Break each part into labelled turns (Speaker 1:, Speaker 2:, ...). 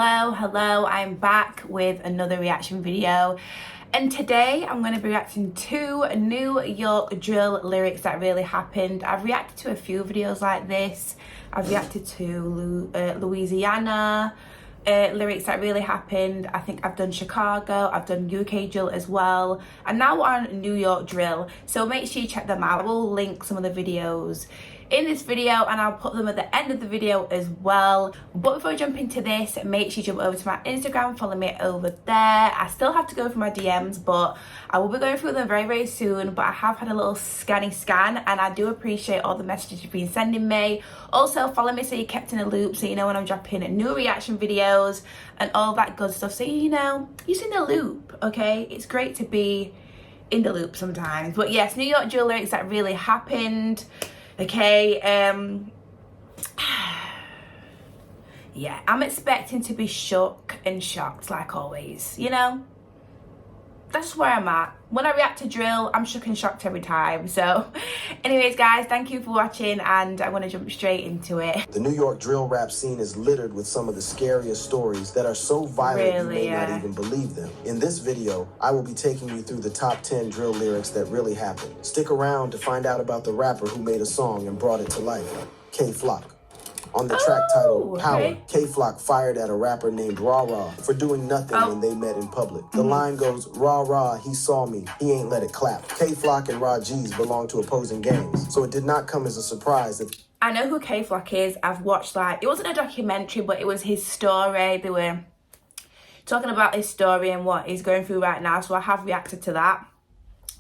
Speaker 1: Hello, I'm back with another reaction video, and today I'm going to be reacting to New York drill lyrics that really happened. I've reacted to a few videos like this. I've reacted to Louisiana lyrics that really happened. I think I've done Chicago, I've done UK drill as well, and now we're on New York drill, so make sure you check them out. I will link some of the videos in this video and I'll put them at the end of the video as well. But before I jump into this, make sure you jump over to my Instagram, follow me over there. I still have to go through my DMs, but I will be going through them very soon. But I have had a little scan and I do appreciate all the messages you've been sending me. Also follow me so you're kept in a loop, so you know when I'm dropping new reaction videos and all that good stuff, so you know you're in the loop. Okay, it's great to be in the loop sometimes. But yes, New York drill lyrics that really happened. Okay, yeah, I'm expecting to be shook and shocked like always, you know? That's where I'm at. When I react to drill, I'm shook and shocked every time. So anyways, guys, thank you for watching and I want to jump straight into it.
Speaker 2: The New York drill rap scene is littered with some of the scariest stories that are so violent you may not even believe them. In this video, I will be taking you through the top 10 drill lyrics that really happened. Stick around to find out about the rapper who made a song and brought it to life, K-Flock. On the track titled Power, K-Flock fired at a rapper named Raw Raw for doing nothing when they met in public. The line goes, "Raw Raw, he saw me, he ain't let it clap." K-Flock and Raw G's belong to opposing gangs, so it did not come as a surprise that...
Speaker 1: I know who K-Flock is. I've watched, like, it wasn't a documentary, but it was his story. They were talking about his story and what he's going through right now, so I have reacted to that.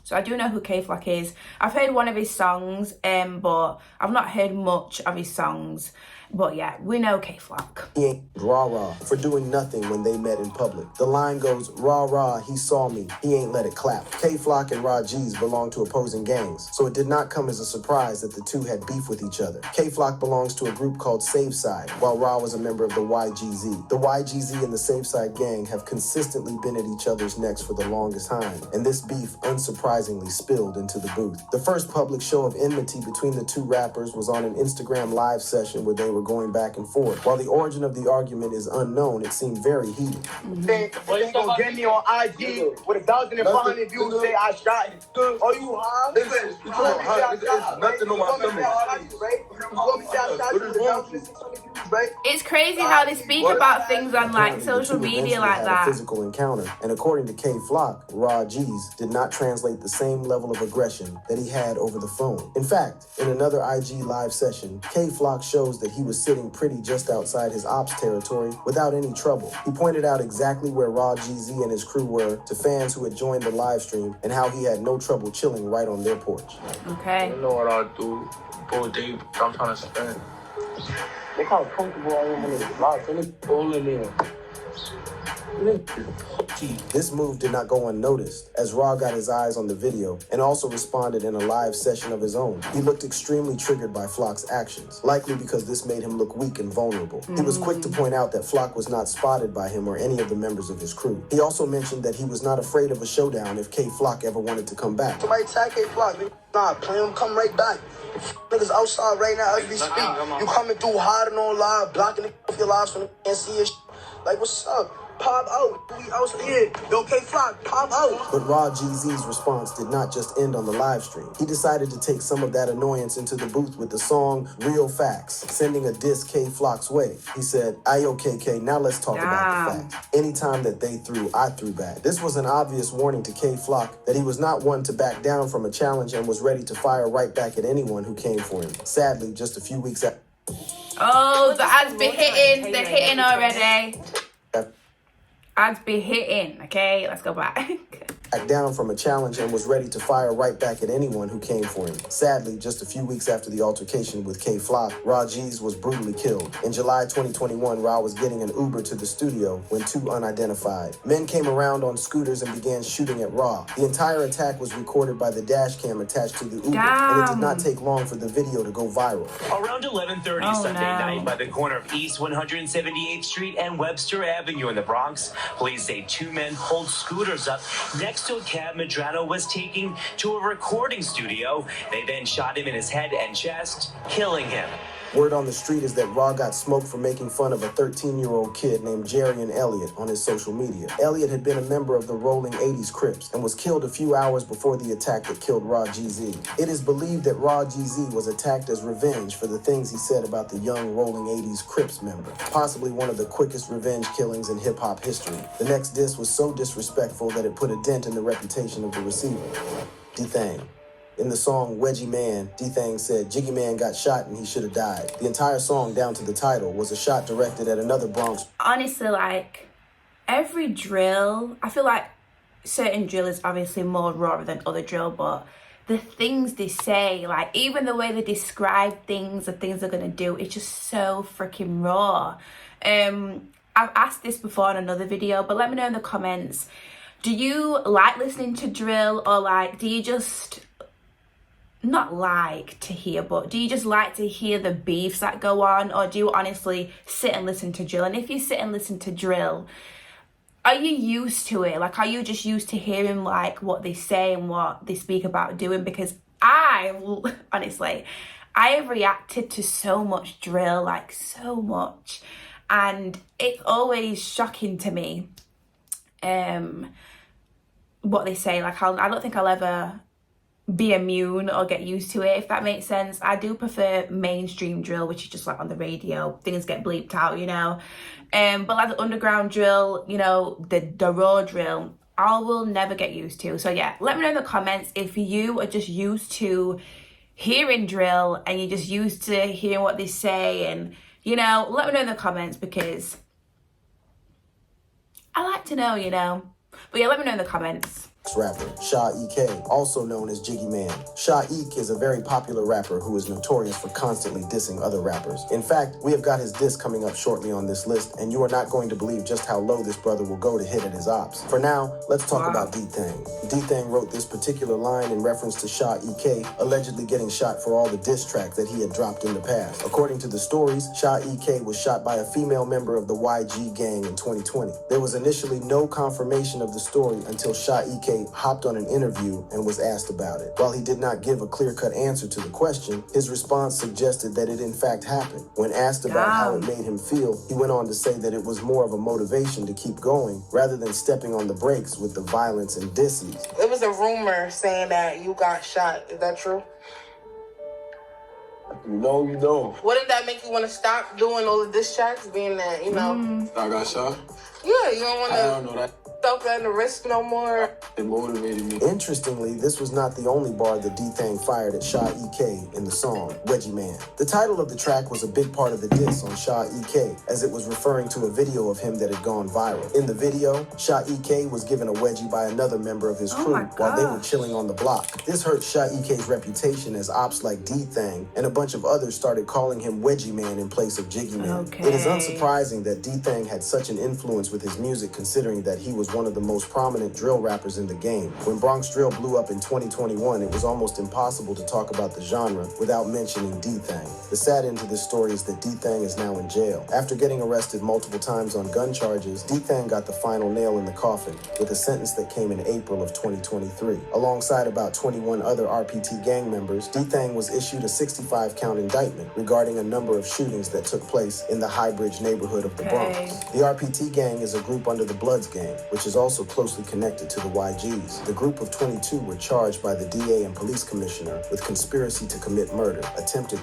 Speaker 1: So I do know who K-Flock is. I've heard one of his songs, but I've not heard much of his songs. But yeah, we know K-Flock.
Speaker 2: He ain't Raw Raw for doing nothing when they met in public. The line goes, "Raw Raw, he saw me, he ain't let it clap." K-Flock and Raw G's belong to opposing gangs, so it did not come as a surprise that the two had beef with each other. K-Flock belongs to a group called Safe Side, while Raw was a member of the YGZ. The YGZ and the Safe Side gang have consistently been at each other's necks for the longest time, and this beef unsurprisingly spilled into the booth. The first public show of enmity between the two rappers was on an Instagram live session where they were going back and forth. While the origin of the argument is unknown, it seemed very heated.
Speaker 3: Well, you gonna get me on IG with 1,500 views, say I shot it. Oh, you high? Listen, it's nothing on my stomach.
Speaker 1: It's crazy how they speak about things on like social media like that.
Speaker 2: A physical encounter, and according to K-Flock, Raw G's did not translate the same level of aggression that he had over the phone. In fact, in another IG live session, K-Flock shows that he was sitting pretty just outside his ops territory without any trouble. He pointed out exactly where Raw GZ and his crew were to fans who had joined the live stream and how he had no trouble chilling right on their porch.
Speaker 1: Okay.
Speaker 3: You know what I'll do? Full day, I'm trying to spend. Look how comfortable I am in this life. Let me pull in there.
Speaker 2: This move did not go unnoticed, as Raw got his eyes on the video and also responded in a live session of his own. He looked extremely triggered by Flock's actions, likely because this made him look weak and vulnerable. He was quick to point out that Flock was not spotted by him or any of the members of his crew. He also mentioned that he was not afraid of a showdown if K-Flock ever wanted to come back.
Speaker 4: Somebody tag K-Flock, nah, play him, come right back. Niggas outside right now as we speak. You coming through hard and on live, blocking the off your lives from the can't see your shit. Like, what's up? Pop out. We out here. Yo, K-Flock, pop out.
Speaker 2: But Raw GZ's response did not just end on the live stream. He decided to take some of that annoyance into the booth with the song Real Facts, sending a diss K-Flock's way. He said, "Ayo, KK, now let's talk about the facts. Anytime that they threw, I threw back." This was an obvious warning to K-Flock that he was not one to back down from a challenge and was ready to fire right back at anyone who came for him. Sadly, just a few weeks after...
Speaker 1: Oh, the ads be hitting. They're hitting already. Ads be hitting, okay? Let's go back.
Speaker 2: Down from a challenge and was ready to fire right back at anyone who came for him. Sadly, just a few weeks after the altercation with K-Flock, Raw G's was brutally killed. In July 2021, Raw was getting an Uber to the studio when two unidentified men came around on scooters and began shooting at Raw. The entire attack was recorded by the dash cam attached to the Uber, and it did not take long for the video to go viral.
Speaker 5: Around 11:30 Sunday night by the corner of East 178th Street and Webster Avenue in the Bronx, police say two men pulled scooters up next to a cab Medrano was taking to a recording studio. They then shot him in his head and chest, killing him.
Speaker 2: Word on the street is that Raw got smoked for making fun of a 13-year-old kid named Jarian Elliott on his social media. Elliott had been a member of the Rolling 80s Crips and was killed a few hours before the attack that killed Raw GZ. It is believed that Raw GZ was attacked as revenge for the things he said about the young Rolling 80s Crips member, possibly one of the quickest revenge killings in hip-hop history. The next diss was so disrespectful that it put a dent in the reputation of the receiver. D-Thang. In the song Wedgie Man, D-Thang said Jiggy Man got shot and he should have died. The entire song, down to the title, was a shot directed at another Bronx.
Speaker 1: Honestly, like, every drill, I feel like certain drill is obviously more raw than other drill, but the things they say, like, even the way they describe things, the things they're going to do, it's just so freaking raw. I've asked this before in another video, but let me know in the comments. Do you like listening to drill, or like, do you just... not like to hear, but do you just like to hear the beefs that go on, or do you honestly sit and listen to drill? And if you sit and listen to drill, are you used to it? Like, are you just used to hearing like what they say and what they speak about doing? Because honestly, I have reacted to so much drill, like so much, and it's always shocking to me what they say. Like, I don't think I'll ever be immune or get used to it, if that makes sense. I do prefer mainstream drill, which is just like on the radio, things get bleeped out, you know. But like the underground drill, you know, the raw drill, I will never get used to. So yeah, let me know in the comments if you are just used to hearing drill and you're just used to hearing what they say, and you know, let me know in the comments because I like to know, you know. But yeah, let me know in the comments.
Speaker 2: Rapper Shae, also known as Jiggy Man. Shae is a very popular rapper who is notorious for constantly dissing other rappers. In fact, we have got his diss coming up shortly on this list, and you are not going to believe just how low this brother will go to hit at his ops. For now, let's talk about D-Thang. D-Thang wrote this particular line in reference to Shae allegedly getting shot for all the diss tracks that he had dropped in the past. According to the stories, Shae was shot by a female member of the YG gang in 2020. There was initially no confirmation of the story until Shae hopped on an interview and was asked about it. While he did not give a clear-cut answer to the question, his response suggested that it in fact happened. When asked about how it made him feel, he went on to say that it was more of a motivation to keep going rather than stepping on the brakes with the violence and disses.
Speaker 6: It was a rumor saying that you got shot. Is that true?
Speaker 3: No, you don't.
Speaker 6: Wouldn't that make you want to stop doing all of diss tracks, being that, you know?
Speaker 3: I got shot?
Speaker 6: Yeah, you don't want to...
Speaker 3: I don't know that.
Speaker 6: Stop letting the risk no more.
Speaker 3: It motivated me.
Speaker 2: Interestingly, this was not the only bar that D-Thang fired at Shae in the song, Wedgie Man. The title of the track was a big part of the diss on Shae, as it was referring to a video of him that had gone viral. In the video, Shae was given a wedgie by another member of his crew while they were chilling on the block. This hurt Shae's reputation as ops like D-Thang and a bunch of others started calling him Wedgie Man in place of Jiggy Man. It is unsurprising that D-Thang had such an influence with his music, considering that he was one of the most prominent drill rappers in the game. When Bronx drill blew up in 2021, it was almost impossible to talk about the genre without mentioning D-Thang. The sad end to this story is that D-Thang is now in jail. After getting arrested multiple times on gun charges, D-Thang got the final nail in the coffin with a sentence that came in April of 2023. Alongside about 21 other RPT gang members, D-Thang was issued a 65-count indictment regarding a number of shootings that took place in the High Bridge neighborhood of the Bronx. The RPT gang is a group under the Bloods gang, which is also closely connected to the YGs. The group of 22 were charged by the DA and police commissioner with conspiracy to commit murder, attempted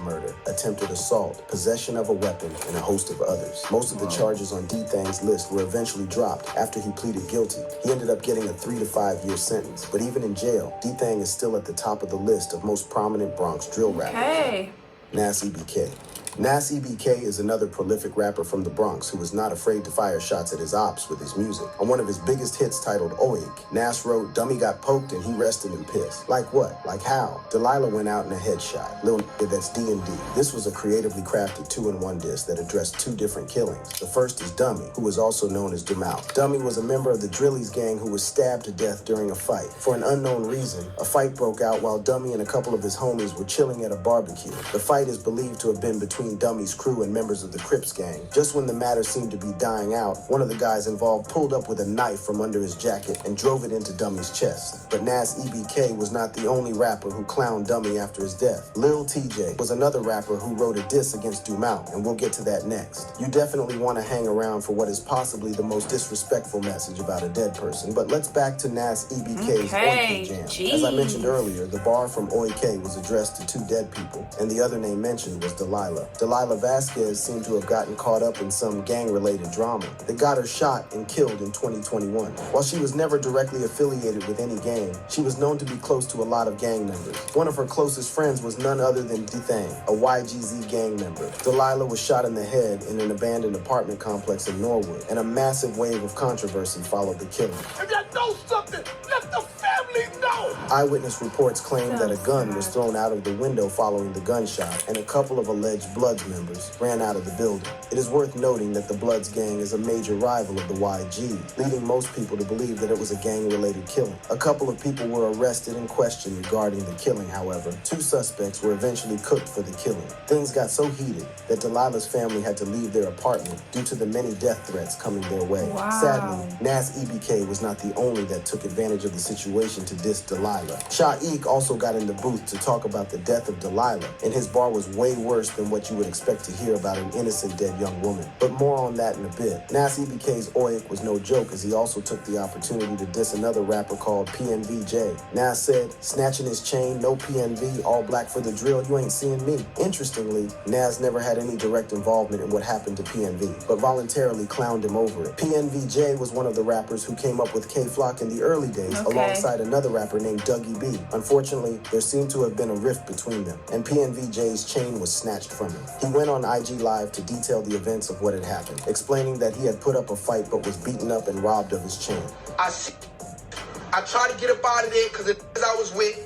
Speaker 2: assault, possession of a weapon, and a host of others. Most of the charges on D-Thang's list were eventually dropped after he pleaded guilty. He ended up getting a 3 to 5 year sentence, but even in jail, D-Thang is still at the top of the list of most prominent Bronx drill rappers. Nas EBK. Nas EBK is another prolific rapper from the Bronx who was not afraid to fire shots at his ops with his music. On one of his biggest hits titled Oig, Nas wrote, "Dummy got poked and he rested in piss." Like what? Like how? Delilah went out in a headshot. Lil that's D&D. This was a creatively crafted 2-in-1 diss that addressed 2 different killings. The first is Dummy, who was also known as Dumal. Dummy was a member of the Drillies gang who was stabbed to death during a fight. For an unknown reason, a fight broke out while Dummy and a couple of his homies were chilling at a barbecue. The fight is believed to have been between between Dummy's crew and members of the Crips gang. Just when the matter seemed to be dying out, one of the guys involved pulled up with a knife from under his jacket and drove it into Dummy's chest. But Nas EBK was not the only rapper who clowned Dummy after his death. Lil TJ was another rapper who wrote a diss against Dumal, and we'll get to that next. You definitely want to hang around for what is possibly the most disrespectful message about a dead person, but let's back to Nas EBK's Oik jam.
Speaker 1: Jeez.
Speaker 2: As I mentioned earlier, the bar from Oik was addressed to 2 dead people, and the other name mentioned was Delilah. Delilah Vasquez seemed to have gotten caught up in some gang-related drama that got her shot and killed in 2021. While she was never directly affiliated with any gang, she was known to be close to a lot of gang members. One of her closest friends was none other than D-Thang, a YGZ gang member. Delilah was shot in the head in an abandoned apartment complex in Norwood, and a massive wave of controversy followed the killing.
Speaker 3: If you know something, let the family know.
Speaker 2: Eyewitness reports claim that a gun was thrown out of the window following the gunshot, and a couple of alleged Bloods members ran out of the building. It is worth noting that the Bloods gang is a major rival of the YG, leading most people to believe that it was a gang-related killing. A couple of people were arrested and questioned regarding the killing, however. 2 suspects were eventually cooked for the killing. Things got so heated that Delilah's family had to leave their apartment due to the many death threats coming their way.
Speaker 1: Wow.
Speaker 2: Sadly, Nas EBK was not the only that took advantage of the situation to diss Delilah. Shae also got in the booth to talk about the death of Delilah, and his bar was way worse than what you would expect to hear about an innocent dead young woman. But more on that in a bit. Nas EBK's Oik was no joke, as he also took the opportunity to diss another rapper called PNVJ. Nas said, snatching his chain, no PNV, all black for the drill, you ain't seeing me. Interestingly, Nas never had any direct involvement in what happened to PNV, but voluntarily clowned him over it. PNVJ was one of the rappers who came up with K-Flock in the early days, alongside another rapper named Dougie B. Unfortunately, there seemed to have been a rift between them, and PNVJ's chain was snatched from him. He went on IG Live to detail the events of what had happened, explaining that he had put up a fight but was beaten up and robbed of his chain.
Speaker 4: I tried to get up out of there because the I was with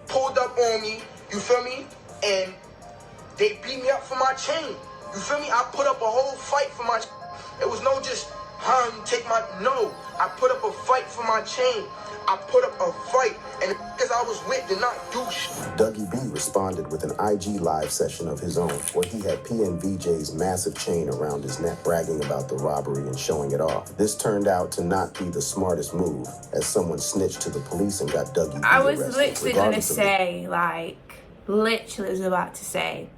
Speaker 4: pulled up on me, you feel me? And they beat me up for my chain. You feel me? I put up a whole fight for my chain. It was no just, no. I put up a fight for my chain. I put up a fight, and the I was with did not do shit.
Speaker 2: Dougie B responded with an IG Live session of his own, where he had PNVJ's massive chain around his neck, bragging about the robbery and showing it off. This turned out to not be the smartest move, as someone snitched to the police and got Dougie B arrested.
Speaker 1: I was literally going to say, literally was about to say,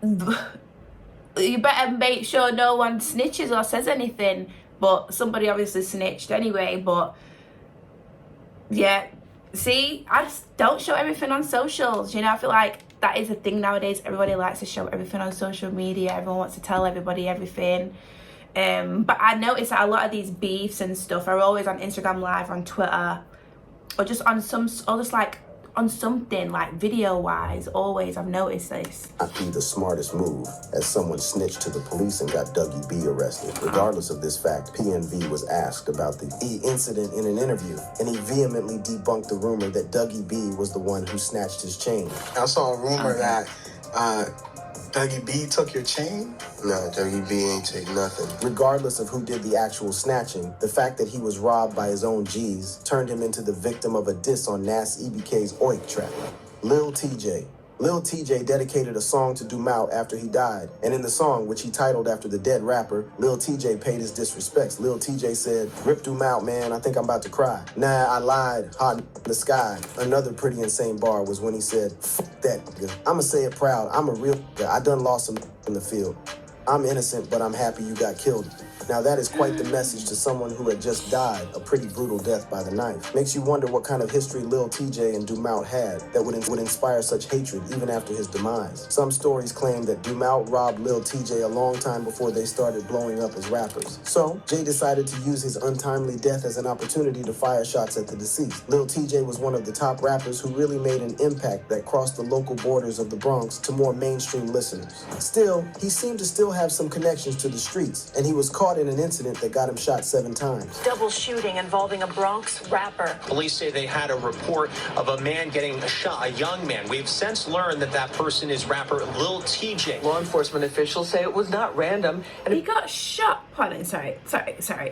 Speaker 1: you better make sure no one snitches or says anything. But somebody obviously snitched anyway. But yeah, see, I just don't show everything on socials. You know, I feel like that is a thing nowadays. Everybody likes to show everything on social media. Everyone wants to tell everybody everything. But I noticed that a lot of these beefs and stuff are always on Instagram Live, on Twitter, or just on on something like video wise. Always, I've noticed this.
Speaker 2: Not be the smartest move, as someone snitched to the police and got Dougie B arrested. Regardless of this fact, PNV was asked about the incident in an interview, and he vehemently debunked the rumor that Dougie B was the one who snatched his chain.
Speaker 7: I saw a rumor that Dougie B took your chain?
Speaker 4: No, Dougie B ain't take nothing.
Speaker 2: Regardless of who did the actual snatching, the fact that he was robbed by his own G's turned him into the victim of a diss on Nas EBK's Oik track. Lil TJ. Lil TJ dedicated a song to Dumal after he died, and in the song, which he titled after the dead rapper, Lil TJ paid his disrespects. Lil TJ said, "Rip Dumal, man, I think I'm about to cry. Nah, I lied, hot in the sky." Another pretty insane bar was when he said, "Fuck that nigga. I'ma say it proud, I'm a real nigga. I done lost some in the field. I'm innocent, but I'm happy you got killed." Now that is quite the message to someone who had just died a pretty brutal death by the knife. Makes you wonder what kind of history Lil TJ and Dumal had that would inspire such hatred even after his demise. Some stories claim that Dumal robbed Lil TJ a long time before they started blowing up as rappers. So, Jay decided to use his untimely death as an opportunity to fire shots at the deceased. Lil TJ was one of the top rappers who really made an impact that crossed the local borders of the Bronx to more mainstream listeners. Still, he seemed to still have some connections to the streets, and he was caught in an incident that got him shot 7 times.
Speaker 8: Double shooting involving a Bronx rapper.
Speaker 5: Police say they had a report of a man getting shot, a young man. We've since learned that that person is rapper Lil TJ.
Speaker 6: Law enforcement officials say it was not random. And
Speaker 1: he got shot. Pardon, sorry.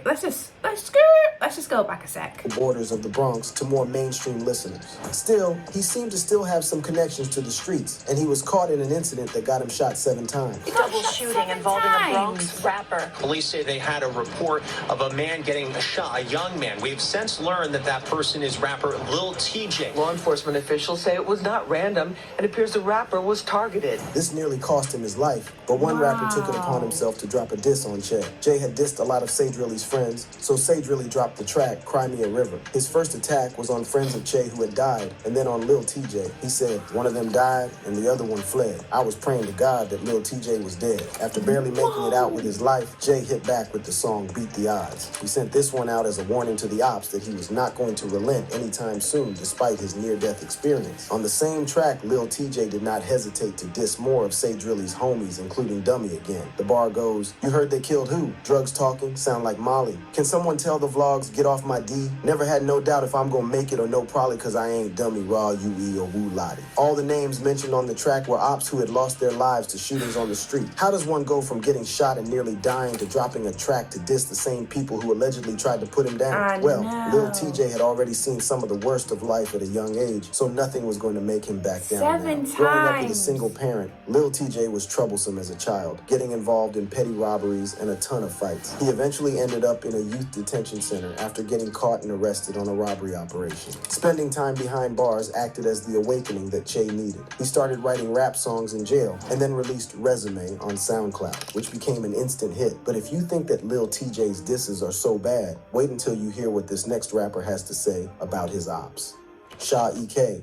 Speaker 1: Let's skirt. let's just go back a sec.
Speaker 2: Borders of the Bronx to more mainstream listeners. Still, he seemed to still have some connections to the streets, and he was caught in an incident that got him shot 7 times.
Speaker 8: Double shooting involving a Bronx rapper.
Speaker 5: Police say they had a report of a man getting shot, a young man. We've since learned that that person is rapper Lil TJ.
Speaker 9: Law enforcement officials say it was not random and appears the rapper was targeted.
Speaker 2: This nearly cost him his life, but one rapper took it upon himself to drop a diss on Shae. Jay had dissed a lot of Sage Really's friends, so Sage Really dropped the track, Cry Me a River. His first attack was on friends of Shae who had died, and then on Lil TJ. He said, one of them died and the other one fled. I was praying to God that Lil TJ was dead. After barely making it out with his life, Jay hit back with the song Beat the Odds. He sent this one out as a warning to the ops that he was not going to relent anytime soon despite his near-death experience. On the same track, Lil TJ did not hesitate to diss more of Sage Really's homies, including Dummy again. The bar goes, you heard they killed who? Drugs talking, sound like Molly. Can someone tell the vlogs, get off my D? Never had no doubt if I'm gonna make it or no probably cause I ain't Dummy, Raw, UE, or Woo Lottie. All the names mentioned on the track were ops who had lost their lives to shootings on the street. How does one go from getting shot and nearly dying to dropping a track to diss the same people who allegedly tried to put him down? Well, Lil TJ had already seen some of the worst of life at a young age, so nothing was going to make him back down.
Speaker 1: 7 times.
Speaker 2: Growing up with a single parent, Lil TJ was troublesome as a child, getting involved in petty robberies and a ton of fights. He eventually ended up in a youth detention center after getting caught and arrested on a robbery operation. Spending time behind bars acted as the awakening that Shae needed. He started writing rap songs in jail and then released Resume on SoundCloud, which became an instant hit. But if you think that Lil TJ's disses are so bad, wait until you hear what this next rapper has to say about his ops. Shae.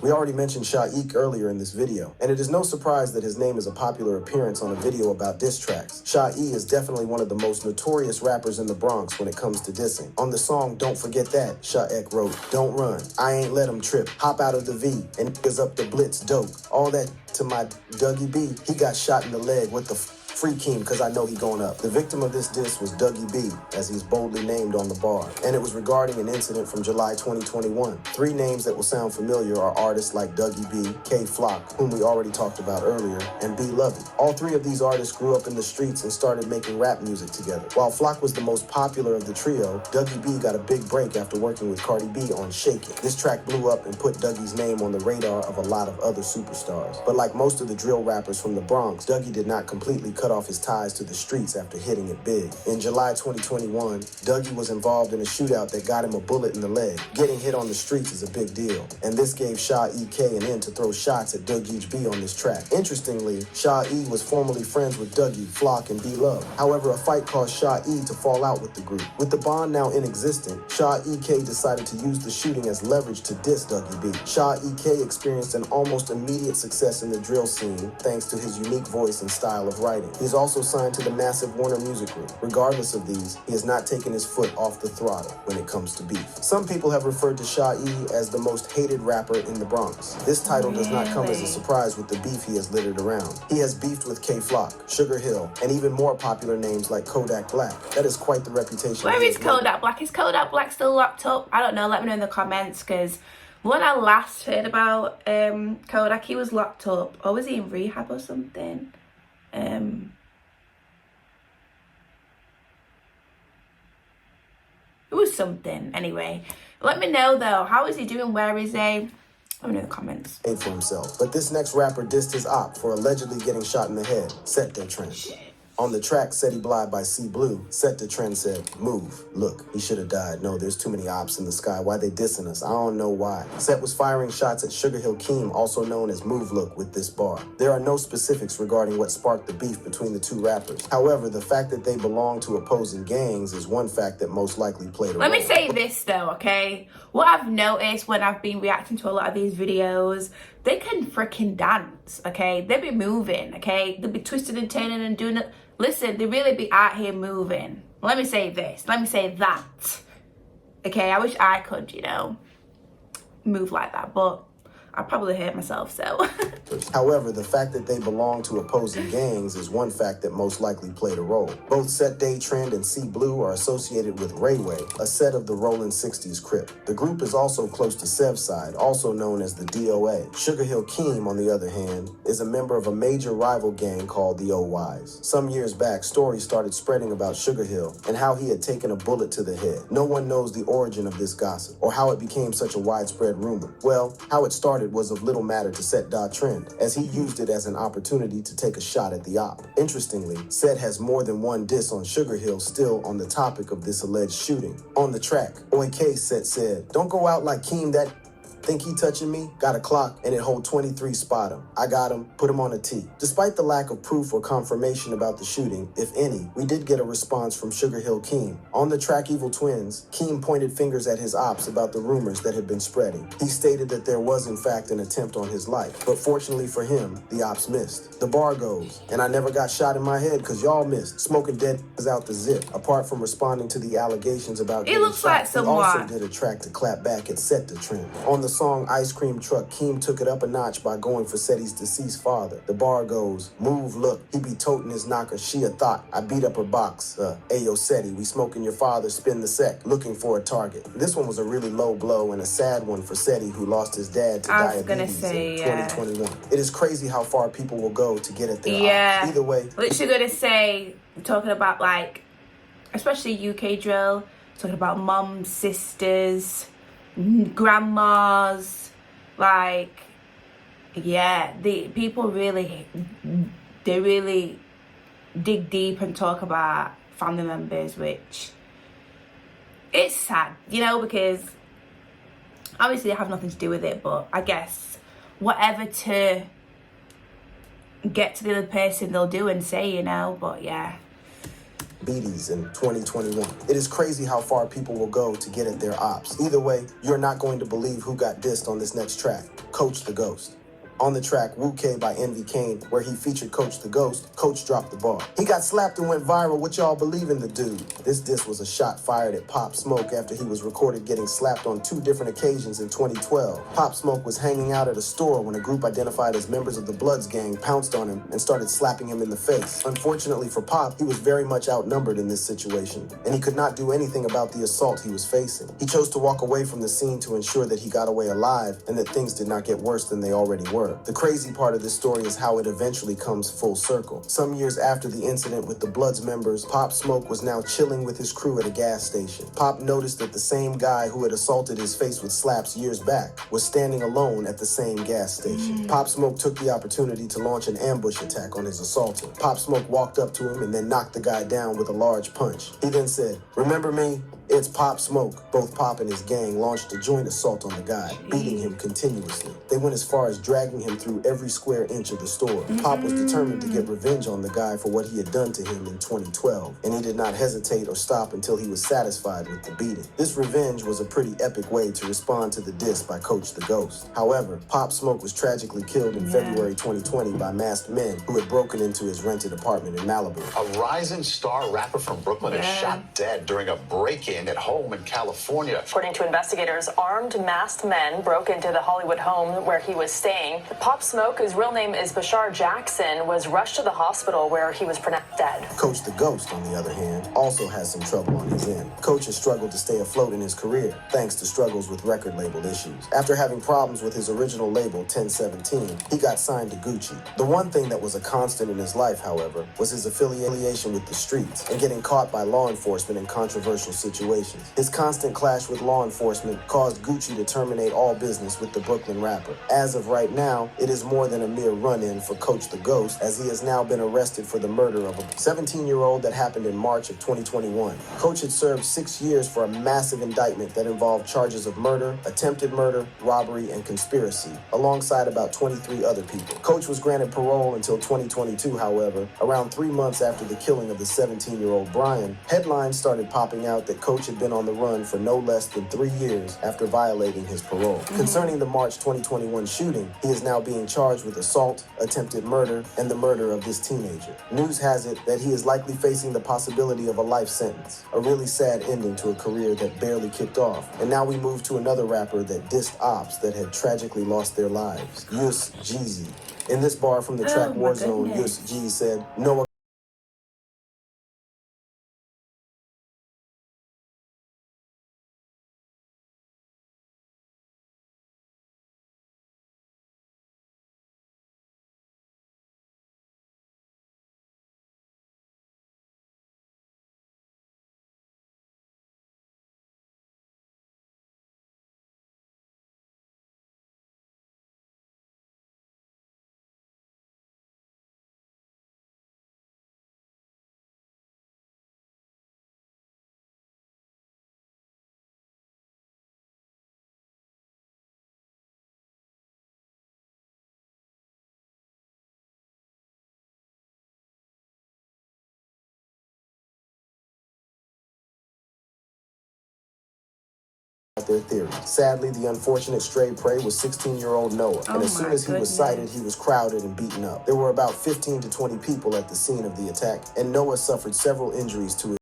Speaker 2: We already mentioned Shae earlier in this video, and it is no surprise that his name is a popular appearance on a video about diss tracks. Shae is definitely one of the most notorious rappers in the Bronx when it comes to dissing. On the song Don't Forget That, Shae wrote, don't run, I ain't let him trip, hop out of the V, and niggas up the blitz dope. All that to my Dougie B, he got shot in the leg with the free Keem, cause I know he going up. The victim of this diss was Dougie B, as he's boldly named on the bar, and it was regarding an incident from July 2021. 3 names that will sound familiar are artists like Dougie B, K Flock, whom we already talked about earlier, and B Lovey. All 3 of these artists grew up in the streets and started making rap music together. While Flock was the most popular of the trio, Dougie B got a big break after working with Cardi B on Shake It. This track blew up and put Dougie's name on the radar of a lot of other superstars. But like most of the drill rappers from the Bronx, Dougie did not completely cut off his ties to the streets after hitting it big. In July 2021, Dougie was involved in a shootout that got him a bullet in the leg. Getting hit on the streets is a big deal, and this gave Shae an in to throw shots at Dougie B on this track. Interestingly, Shae was formerly friends with Dougie, Flock, and B Love. However, a fight caused Shae to fall out with the group. With the bond now inexistent, Shae decided to use the shooting as leverage to diss Dougie B. Shae experienced an almost immediate success in the drill scene thanks to his unique voice and style of writing. He's also signed to the massive Warner Music Group. Regardless of these, he has not taken his foot off the throttle when it comes to beef. Some people have referred to Shae as the most hated rapper in the Bronx. This title does not come as a surprise with the beef he has littered around. He has beefed with K Flock, Sugar Hill, and even more popular names like Kodak Black. That is quite the reputation.
Speaker 1: Where is Kodak Black? Is Kodak Black still locked up? I don't know. Let me know in the comments, because when I last heard about Kodak, he was locked up. Or was he in rehab or something? It was something. Anyway, let me know though. How is he doing? Where is he? Let me know in the comments.
Speaker 2: For himself. But this next rapper dissed his op for allegedly getting shot in the head. Set their trend.
Speaker 1: Shit.
Speaker 2: On the track City Bly by C Blue, Set the Trend said, move, look, he should have died. No, there's too many ops in the sky. Why they dissing us? I don't know why. Set was firing shots at Sugar Hill Keem, also known as Move Look, with this bar. There are no specifics regarding what sparked the beef between the 2 rappers. However, the fact that they belong to opposing gangs is one fact that most likely played a role.
Speaker 1: Let me say this though, okay? What I've noticed when I've been reacting to a lot of these videos, they can freaking dance, okay? They be moving, okay? They be twisting and turning and doing it. Listen, they really be out here moving. Let me say this. Let me say that. Okay, I wish I could, you know, move like that. But I probably hurt myself, so.
Speaker 2: However, the fact that they belong to opposing gangs is one fact that most likely played a role. Both Set Day Trend and C Blue are associated with Rayway, a set of the Rollin' 60s Crip. The group is also close to Sev's side, also known as the DOA. Sugar Hill Keem, on the other hand, is a member of a major rival gang called the OYs. Some years back, stories started spreading about Sugar Hill and how he had taken a bullet to the head. No one knows the origin of this gossip or how it became such a widespread rumor. Well, how it started was of little matter to Set Trend, as he used it as an opportunity to take a shot at the op. Interestingly, Set has more than one diss on Sugar Hill still on the topic of this alleged shooting. On the track, OIK Set said, "Don't go out like Keem that think he touching me? Got a clock and it hold 23 spot him. I got him, put him on a T." Despite the lack of proof or confirmation about the shooting, if any, we did get a response from Sugar Hill Keem. On the track Evil Twins, Keem pointed fingers at his ops about the rumors that had been spreading. He stated that there was in fact an attempt on his life, but fortunately for him, the ops missed. The bar goes, "And I never got shot in my head because y'all missed. Smoking dead is out the zip." Apart from responding to the allegations about getting
Speaker 1: looks
Speaker 2: shot,
Speaker 1: like someone.
Speaker 2: he also did a track to clap back at Set the Trend. On the song Ice Cream Truck, Keem took it up a notch by going for Seti's deceased father. The bar goes, "Move, look, he be toting his knocker, she a thought. I beat up her box. Ayo Seti, we smoking your father, spin the sec, looking for a target." This one was a really low blow and a sad one for Seti, who lost his dad to diabetes in 2021. It is crazy how far people will go to get at their ops. Either way.
Speaker 1: Literally gonna say, talking about like, especially UK drill, talking about mums, sisters, grandmas, like, yeah, the people really, they really dig deep and talk about family members, which it's sad, you know, because obviously they have nothing to do with it, but I guess whatever to get to the other person they'll do and say, you know, but yeah.
Speaker 2: Diabetes in 2021. It is crazy how far people will go to get at their ops. Either way, you're not going to believe who got dissed on this next track, Coach the Ghost. On the track Wu K by Envy Kane, where he featured Coach the Ghost, Coach dropped the bar. "He got slapped and went viral. What y'all believe in the dude?" This diss was a shot fired at Pop Smoke after he was recorded getting slapped on 2 different occasions in 2012. Pop Smoke was hanging out at a store when a group identified as members of the Bloods gang pounced on him and started slapping him in the face. Unfortunately for Pop, he was very much outnumbered in this situation, and he could not do anything about the assault he was facing. He chose to walk away from the scene to ensure that he got away alive and that things did not get worse than they already were. The crazy part of this story is how it eventually comes full circle. Some years after the incident with the Bloods members, Pop Smoke was now chilling with his crew at a gas station. Pop noticed that the same guy who had assaulted his face with slaps years back was standing alone at the same gas station. Pop Smoke took the opportunity to launch an ambush attack on his assaulter. Pop Smoke walked up to him and then knocked the guy down with a large punch. He then said, "Remember me? It's Pop Smoke." Both Pop and his gang launched a joint assault on the guy, beating him continuously. They went as far as dragging him through every square inch of the store. Pop was determined to get revenge on the guy for what he had done to him in 2012, and he did not hesitate or stop until he was satisfied with the beating. This revenge was a pretty epic way to respond to the diss by Coach the Ghost. However, Pop Smoke was tragically killed in February 2020 by masked men who had broken into his rented apartment in Malibu.
Speaker 10: A rising star rapper from Brooklyn is shot dead during a break-in at home in California.
Speaker 8: According to investigators, armed masked men broke into the Hollywood home where he was staying. Pop Smoke, whose real name is Bashar Jackson, was rushed to the hospital where he was pronounced dead.
Speaker 2: Coach the Ghost, on the other hand, also has some trouble on his end. Coach has struggled to stay afloat in his career, thanks to struggles with record label issues. After having problems with his original label, 1017, he got signed to Gucci. The one thing that was a constant in his life, however, was his affiliation with the streets and getting caught by law enforcement in controversial situations. His constant clash with law enforcement caused Gucci to terminate all business with the Brooklyn rapper. As of right now, it is more than a mere run-in for Coach the Ghost, as he has now been arrested for the murder of a 17-year-old that happened in March of 2021. Coach had served 6 years for a massive indictment that involved charges of murder, attempted murder, robbery, and conspiracy, alongside about 23 other people. Coach was granted parole until 2022, however. Around 3 months after the killing of the 17-year-old Brian, headlines started popping out that Coach coach had been on the run for no less than 3 years after violating his parole. Concerning the March 2021 shooting, he is now being charged with assault, attempted murder, and the murder of this teenager. News has it that he is likely facing the possibility of a life sentence, a really sad ending to a career that barely kicked off. And now we move to another rapper that dissed ops that had tragically lost their lives, Yus Jeezy. In this bar from the track Warzone, Yus Jeezy said, "No their theory. Sadly, the unfortunate stray prey was 16-year-old Noah, and as soon as he was sighted, he was crowded and beaten up. There were about 15 to 20 people at the scene of the attack, and Noah suffered several injuries to his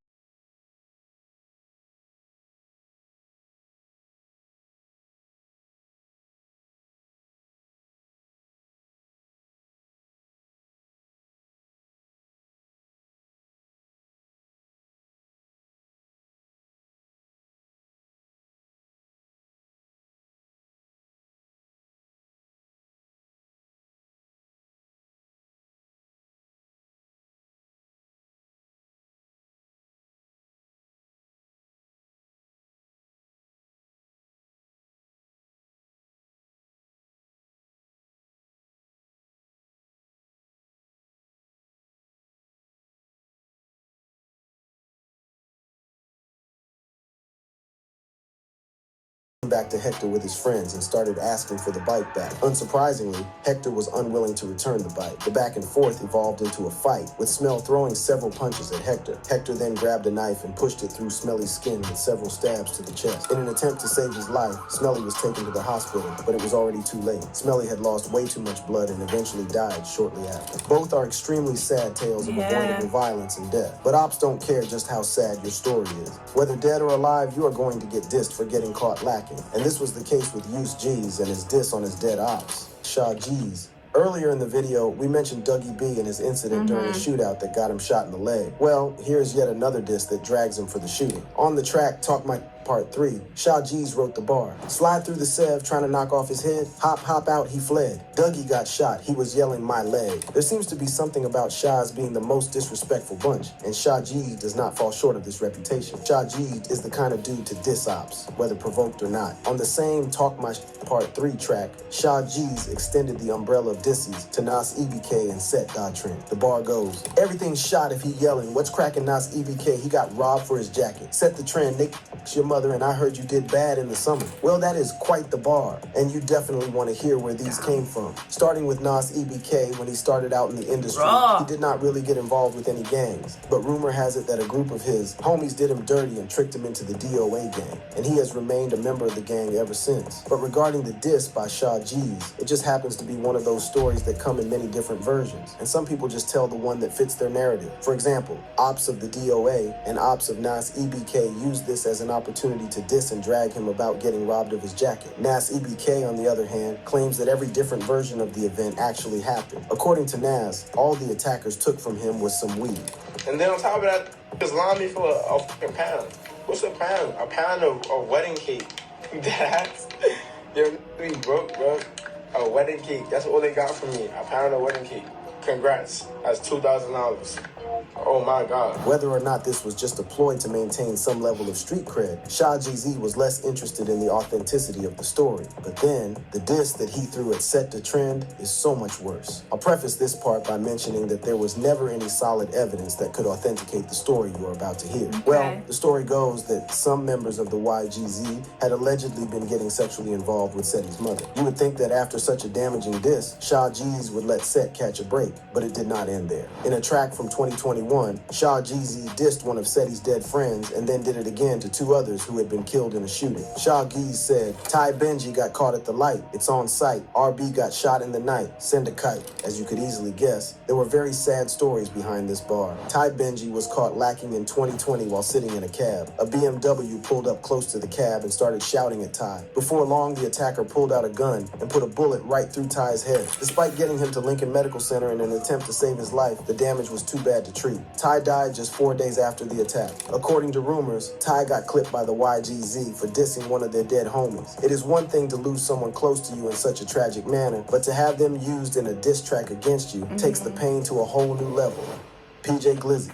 Speaker 2: back to Hector with his friends and started asking for the bike back. Unsurprisingly, Hector was unwilling to return the bike. The back and forth evolved into a fight, with Smell throwing several punches at Hector. Hector then grabbed a knife and pushed it through Smelly's skin with several stabs to the chest. In an attempt to save his life, Smelly was taken to the hospital, but it was already too late. Smelly had lost way too much blood and eventually died shortly after. Both are extremely sad tales of avoidable violence and death, but ops don't care just how sad your story is. Whether dead or alive, you are going to get dissed for getting caught lacking. And this was the case with Yus Jeezy and his diss on his dead ops, Shae Jeezy. Earlier in the video, we mentioned Dougie B and his incident during a shootout that got him shot in the leg. Well, here's yet another diss that drags him for the shooting. On the track, Talk My Part 3, Shae Jeezy wrote the bar. Slide through the Sev trying to knock off his head. Hop, hop out, he fled. Dougie got shot. He was yelling, my leg. There seems to be something about Shae's being the most disrespectful bunch, and Shae Jeezy does not fall short of this reputation. Shae Jeezy is the kind of dude to diss ops, whether provoked or not. On the same Talk My Part 3 track, Shae Jeezy extended the umbrella of dissies to Nas EBK and Set God Trend. The bar goes, everything's shot if he yelling, what's cracking Nas EBK? He got robbed for his jacket. Set the trend, Nick, your mother, and I heard you did bad in the summer. Well, that is quite the bar, and you definitely want to hear where these came from. Starting with Nas EBK, when he started out in the industry, he did not really get involved with any gangs, but rumor has it that a group of his homies did him dirty and tricked him into the DOA gang, and he has remained a member of the gang ever since. But regarding the diss by Shae Jeezy, it just happens to be one of those stories that come in many different versions, and some people just tell the one that fits their narrative. For example, ops of the DOA and ops of Nas EBK used this as an opportunity to diss and drag him about getting robbed of his jacket. Nas EBK, on the other hand, claims that every different version of the event actually happened. According to Nas, all the attackers took from him was some weed.
Speaker 11: And then on top of that, just line me for a fucking pound. What's a pound? A pound of wedding cake. That's, you're broke, bro. A wedding cake. That's all they got from me. A pound of wedding cake. Congrats. That's $2,000. Oh my God.
Speaker 2: Whether or not this was just a ploy to maintain some level of street cred, Shae Jeezy was less interested in the authenticity of the story. But then, the diss that he threw at Set the Trend is so much worse. I'll preface this part by mentioning that there was never any solid evidence that could authenticate the story you are about to hear. Well, the story goes that some members of the YGZ had allegedly been getting sexually involved with Setty's mother. You would think that after such a damaging diss, Shae Jeezy would let Set catch a break, but it did not end there. In a track from 2020, 2021, Shae dissed one of Seti's dead friends and then did it again to 2 others who had been killed in a shooting. Shae said, Ty Benji got caught at the light. It's on site. RB got shot in the night. Send a kite. As you could easily guess, there were very sad stories behind this bar. Ty Benji was caught lacking in 2020 while sitting in a cab. A BMW pulled up close to the cab and started shouting at Ty. Before long, the attacker pulled out a gun and put a bullet right through Ty's head. Despite getting him to Lincoln Medical Center in an attempt to save his life, the damage was too bad to treat. Ty died just 4 days after the attack. According to rumors, Ty got clipped by the YGZ for dissing one of their dead homies. It is one thing to lose someone close to you in such a tragic manner, but to have them used in a diss track against you takes the pain to a whole new level. PJ Glizzy.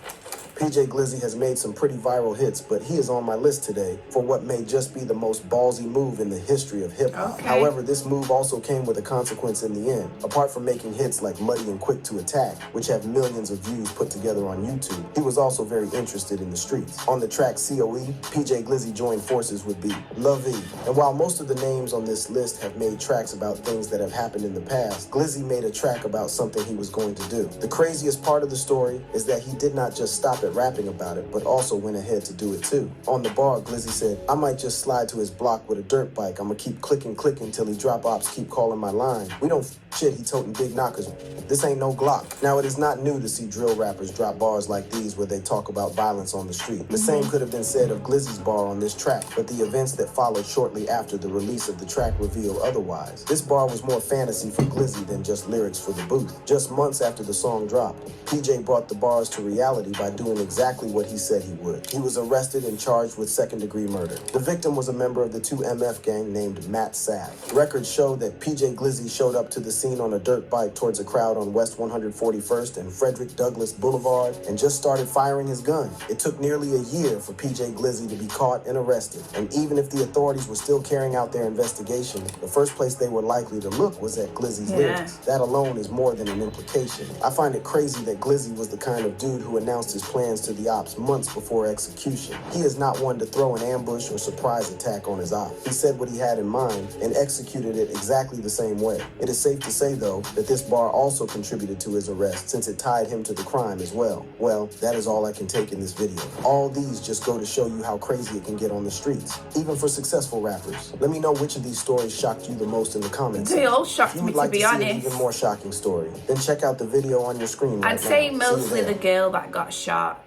Speaker 2: PJ Glizzy has made some pretty viral hits, but he is on my list today for what may just be the most ballsy move in the history of hip-hop.
Speaker 1: Okay.
Speaker 2: However, this move also came with a consequence in the end. Apart from making hits like Muddy and Quick to Attack, which have millions of views put together on YouTube, he was also very interested in the streets. On the track COE, PJ Glizzy joined forces with lovelies. And while most of the names on this list have made tracks about things that have happened in the past, Glizzy made a track about something he was going to do. The craziest part of the story is that he did not just stop at rapping about it, but also went ahead to do it too. On the bar, Glizzy said, I might just slide to his block with a dirt bike. I'ma keep clicking till he drop ops keep calling my line. We don't shit, he toting big knockers. This ain't no Glock. Now, it is not new to see drill rappers drop bars like these where they talk about violence on the street. The same could have been said of Glizzy's bar on this track, but the events that followed shortly after the release of the track reveal otherwise. This bar was more fantasy for Glizzy than just lyrics for the booth. Just months after the song dropped, PJ brought the bars to reality by doing exactly what he said he would. He was arrested and charged with second-degree murder. The victim was a member of the 2MF gang named Matt Sav. Records show that PJ Glizzy showed up to the scene on a dirt bike towards a crowd on West 141st and Frederick Douglass Boulevard and just started firing his gun. It took nearly a year for PJ Glizzy to be caught and arrested. And even if the authorities were still carrying out their investigation, the first place they were likely to look was at Glizzy's lyrics. That alone is more than an implication. I find it crazy that Glizzy was the kind of dude who announced his plans to the ops months before execution. He is not one to throw an ambush or surprise attack on his op. He said what he had in mind and executed it exactly the same way. It is safe to say, though, that this bar also contributed to his arrest since it tied him to the crime as well. Well, that is all I can take in this video. All these just go to show you how crazy it can get on the streets, even for successful rappers. Let me know which of these stories shocked you the most in the comments.
Speaker 1: They all shocked me, to be honest.
Speaker 2: An even more shocking story, then check out the video on your screen right
Speaker 1: I'd say
Speaker 2: now.
Speaker 1: mostly the girl that got shot.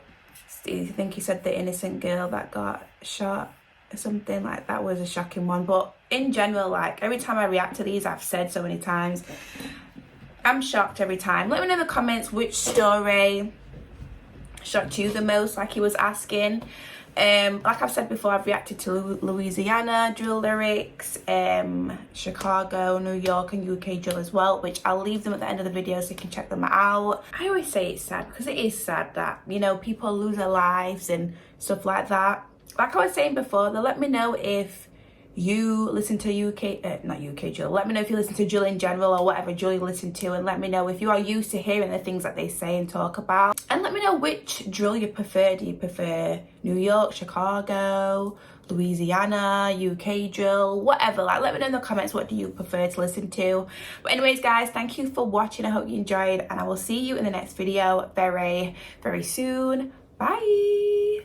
Speaker 1: I think he said the innocent girl that got shot or something like that was a shocking one. But in general, like every time I react to these, I've said so many times, I'm shocked every time. Let me know in the comments which story shocked you the most, like he was asking. Like I've said before, I've reacted to Louisiana drill lyrics, Chicago, New York and UK drill as well, which I'll leave them at the end of the video so you can check them out. I always say it's sad because it is sad that, you know, people lose their lives and stuff like that. Like I was saying before, though, let me know if you listen to not UK drill. Let me know if you listen to drill in general or whatever drill you listen to, and let me know if you are used to hearing the things that they say and talk about. And let me know which drill you prefer. Do you prefer New York, Chicago, Louisiana, UK drill, whatever? Like, let me know in the comments, what do you prefer to listen to? But anyways, guys, thank you for watching. I hope you enjoyed, and I will see you in the next video very, very soon. Bye.